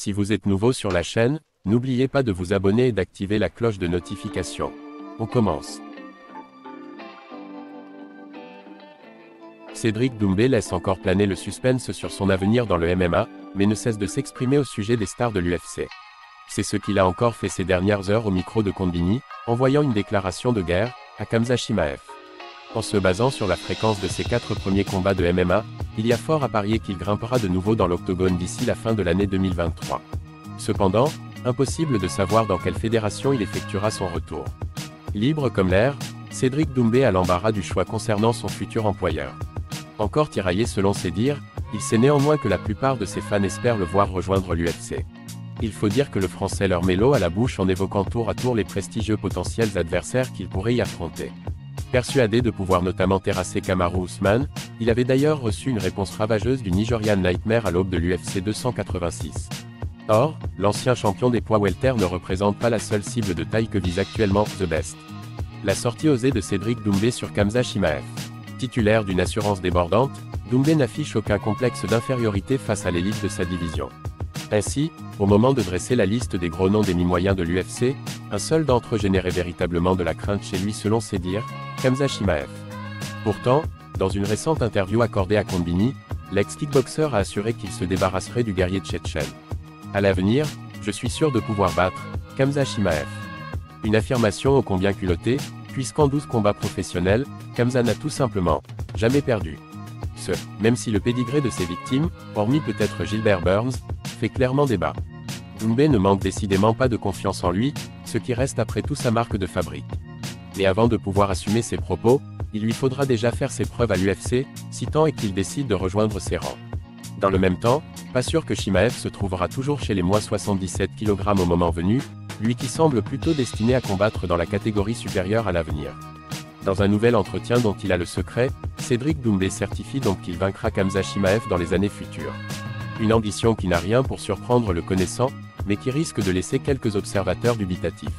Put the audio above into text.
Si vous êtes nouveau sur la chaîne, n'oubliez pas de vous abonner et d'activer la cloche de notification. On commence. Cédric Doumbé laisse encore planer le suspense sur son avenir dans le MMA, mais ne cesse de s'exprimer au sujet des stars de l'UFC. C'est ce qu'il a encore fait ces dernières heures au micro de Konbini, envoyant une déclaration de guerre à Khamzat Chimaev. En se basant sur la fréquence de ses 4 premiers combats de MMA, il y a fort à parier qu'il grimpera de nouveau dans l'octogone d'ici la fin de l'année 2023. Cependant, impossible de savoir dans quelle fédération il effectuera son retour. Libre comme l'air, Cédric Doumbé a l'embarras du choix concernant son futur employeur. Encore tiraillé selon ses dires, il sait néanmoins que la plupart de ses fans espèrent le voir rejoindre l'UFC. Il faut dire que le Français leur met l'eau à la bouche en évoquant tour à tour les prestigieux potentiels adversaires qu'il pourrait y affronter. Persuadé de pouvoir notamment terrasser Kamaru Usman, il avait d'ailleurs reçu une réponse ravageuse du Nigerian Nightmare à l'aube de l'UFC 286. Or, l'ancien champion des poids welter ne représente pas la seule cible de taille que vise actuellement The Best. La sortie osée de Cédric Doumbé sur Khamzat Chimaev. Titulaire d'une assurance débordante, Doumbé n'affiche aucun complexe d'infériorité face à l'élite de sa division. Ainsi, au moment de dresser la liste des gros noms des mi-moyens de l'UFC, un seul d'entre eux générait véritablement de la crainte chez lui selon ses dires, Khamzat Chimaev. Pourtant, dans une récente interview accordée à Konbini, l'ex-kickboxer a assuré qu'il se débarrasserait du guerrier tchétchène. À l'avenir, je suis sûr de pouvoir battre Khamzat Chimaev. Une affirmation ô combien culottée, puisqu'en 12 combats professionnels, Khamzat n'a tout simplement jamais perdu. Même si le pédigré de ses victimes, hormis peut-être Gilbert Burns, fait clairement débat. Doumbé ne manque décidément pas de confiance en lui, ce qui reste après tout sa marque de fabrique. Mais avant de pouvoir assumer ses propos, il lui faudra déjà faire ses preuves à l'UFC, si tant est qu'il décide de rejoindre ses rangs. Dans le même temps, pas sûr que Chimaev se trouvera toujours chez les moins 77 kg au moment venu, lui qui semble plutôt destiné à combattre dans la catégorie supérieure à l'avenir. Dans un nouvel entretien dont il a le secret, Cédric Doumbé certifie donc qu'il vaincra Khamzat Chimaev dans les années futures. Une ambition qui n'a rien pour surprendre le connaissant, mais qui risque de laisser quelques observateurs dubitatifs.